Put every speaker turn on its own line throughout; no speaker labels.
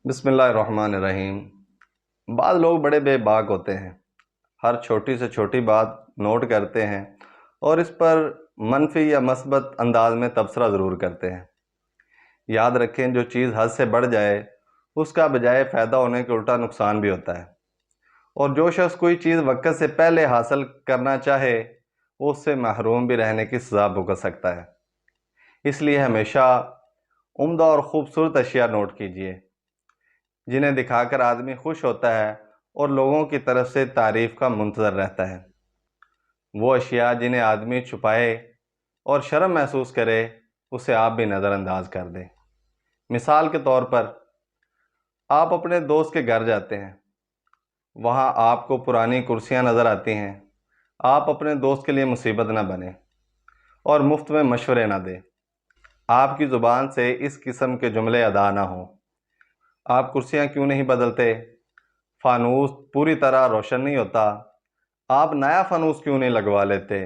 بسم اللہ الرحمن الرحیم۔ بعض لوگ بڑے بے باک ہوتے ہیں، ہر چھوٹی سے چھوٹی بات نوٹ کرتے ہیں اور اس پر منفی یا مثبت انداز میں تبصرہ ضرور کرتے ہیں۔ یاد رکھیں، جو چیز حد سے بڑھ جائے اس کا بجائے فائدہ ہونے کے الٹا نقصان بھی ہوتا ہے، اور جو شخص کوئی چیز وقت سے پہلے حاصل کرنا چاہے وہ اس سے محروم بھی رہنے کی سزا بھگت سکتا ہے۔ اس لیے ہمیشہ عمدہ اور خوبصورت اشیاء نوٹ کیجیے، جنہیں دکھا کر آدمی خوش ہوتا ہے اور لوگوں کی طرف سے تعریف کا منتظر رہتا ہے۔ وہ اشیاء جنہیں آدمی چھپائے اور شرم محسوس کرے، اسے آپ بھی نظر انداز کر دیں۔ مثال کے طور پر، آپ اپنے دوست کے گھر جاتے ہیں، وہاں آپ کو پرانی کرسیاں نظر آتی ہیں۔ آپ اپنے دوست کے لیے مصیبت نہ بنیں اور مفت میں مشورے نہ دیں۔ آپ کی زبان سے اس قسم کے جملے ادا نہ ہوں: آپ کرسیاں کیوں نہیں بدلتے؟ فانوس پوری طرح روشن نہیں ہوتا؟ آپ نیا فانوس کیوں نہیں لگوا لیتے؟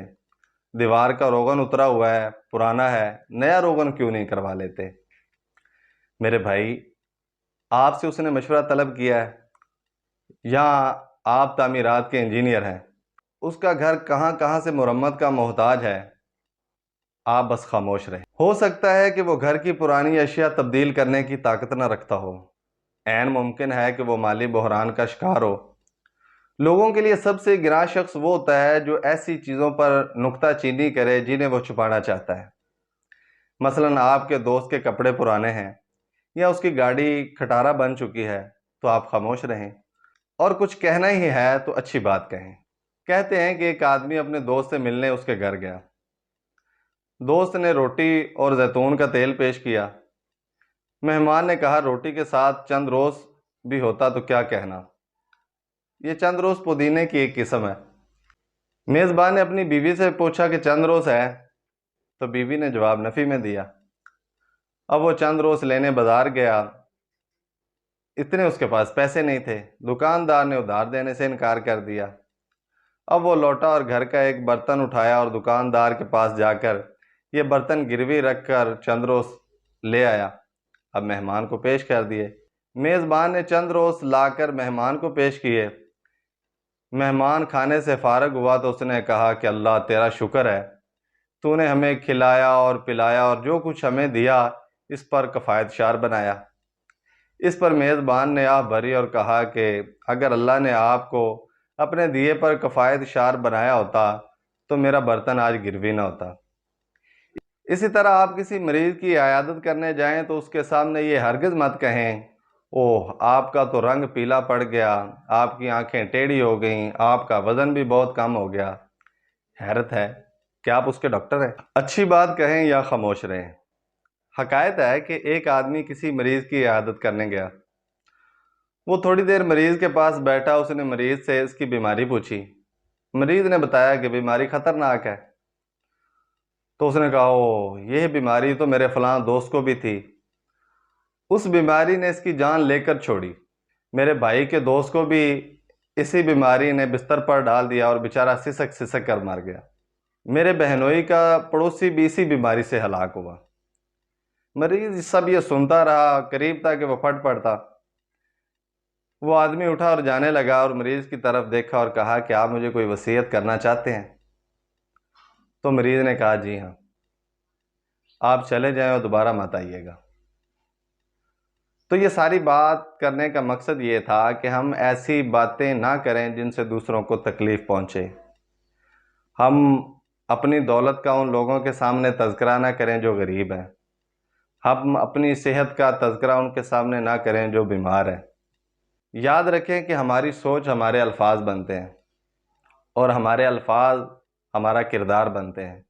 دیوار کا روغن اترا ہوا ہے، پرانا ہے، نیا روغن کیوں نہیں کروا لیتے؟ میرے بھائی، آپ سے اس نے مشورہ طلب کیا ہے، یا آپ تعمیرات کے انجینئر ہیں، اس کا گھر کہاں کہاں سے مرمت کا محتاج ہے، آپ بس خاموش رہیں۔ ہو سکتا ہے کہ وہ گھر کی پرانی اشیاء تبدیل کرنے کی طاقت نہ رکھتا ہو، عین ممکن ہے کہ وہ مالی بحران کا شکار ہو۔ لوگوں کے لیے سب سے گراں شخص وہ ہوتا ہے جو ایسی چیزوں پر نکتہ چینی کرے جنہیں وہ چھپانا چاہتا ہے۔ مثلاً آپ کے دوست کے کپڑے پرانے ہیں یا اس کی گاڑی کھٹارا بن چکی ہے، تو آپ خاموش رہیں، اور کچھ کہنا ہی ہے تو اچھی بات کہیں۔ کہتے ہیں کہ ایک آدمی اپنے دوست سے ملنے اس کے گھر گیا۔ دوست نے روٹی اور زیتون کا تیل پیش کیا۔ مہمان نے کہا، روٹی کے ساتھ چند روز بھی ہوتا تو کیا کہنا، یہ چند روز پودینے کی ایک قسم ہے۔ میزبان نے اپنی بیوی سے پوچھا کہ چند روز ہے، تو بیوی نے جواب نفی میں دیا۔ اب وہ چند روز لینے بازار گیا، اتنے اس کے پاس پیسے نہیں تھے، دکاندار نے ادھار دینے سے انکار کر دیا۔ اب وہ لوٹا اور گھر کا ایک برتن اٹھایا اور دکاندار کے پاس جا کر یہ برتن گروی رکھ کر چند روز لے آیا۔ اب مہمان کو پیش کر دیے۔ میزبان نے چند روز لا کر مہمان کو پیش کیے۔ مہمان کھانے سے فارغ ہوا تو اس نے کہا کہ اللہ تیرا شکر ہے، تو نے ہمیں کھلایا اور پلایا اور جو کچھ ہمیں دیا اس پر کفایت شار بنایا۔ اس پر میزبان نے آہ بھری اور کہا کہ اگر اللہ نے آپ کو اپنے دیے پر کفایت شار بنایا ہوتا تو میرا برتن آج گروی نہ ہوتا۔ اسی طرح آپ کسی مریض کی عیادت کرنے جائیں تو اس کے سامنے یہ ہرگز مت کہیں، اوہ آپ کا تو رنگ پیلا پڑ گیا، آپ کی آنکھیں ٹیڑھی ہو گئیں، آپ کا وزن بھی بہت کم ہو گیا۔ حیرت ہے کہ آپ اس کے ڈاکٹر ہیں۔ اچھی بات کہیں یا خاموش رہیں۔ حکایت ہے کہ ایک آدمی کسی مریض کی عیادت کرنے گیا۔ وہ تھوڑی دیر مریض کے پاس بیٹھا، اس نے مریض سے اس کی بیماری پوچھی۔ مریض نے بتایا کہ بیماری خطرناک ہے۔ تو اس نے کہا، اوہ یہ بیماری تو میرے فلاں دوست کو بھی تھی، اس بیماری نے اس کی جان لے کر چھوڑی۔ میرے بھائی کے دوست کو بھی اسی بیماری نے بستر پر ڈال دیا اور بیچارہ سسک سسک کر مر گیا۔ میرے بہنوئی کا پڑوسی بھی اسی بیماری سے ہلاک ہوا۔ مریض سب یہ سنتا رہا، قریب تھا کہ وہ پھٹ پڑتا۔ وہ آدمی اٹھا اور جانے لگا اور مریض کی طرف دیکھا اور کہا کہ آپ مجھے کوئی وصیت کرنا چاہتے ہیں؟ تو مریض نے کہا، جی ہاں۔ آپ چلے جائیں اور دوبارہ مت آئیے گا۔ تو یہ ساری بات کرنے کا مقصد یہ تھا کہ ہم ایسی باتیں نہ کریں جن سے دوسروں کو تکلیف پہنچے۔ ہم اپنی دولت کا ان لوگوں کے سامنے تذکرہ نہ کریں جو غریب ہیں۔ ہم اپنی صحت کا تذکرہ ان کے سامنے نہ کریں جو بیمار ہیں۔ یاد رکھیں کہ ہماری سوچ ہمارے الفاظ بنتے ہیں، اور ہمارے الفاظ ہمارا کردار بنتے ہیں،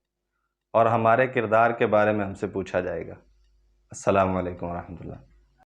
اور ہمارے کردار کے بارے میں ہم سے پوچھا جائے گا۔ السلام علیکم ورحمۃ اللہ۔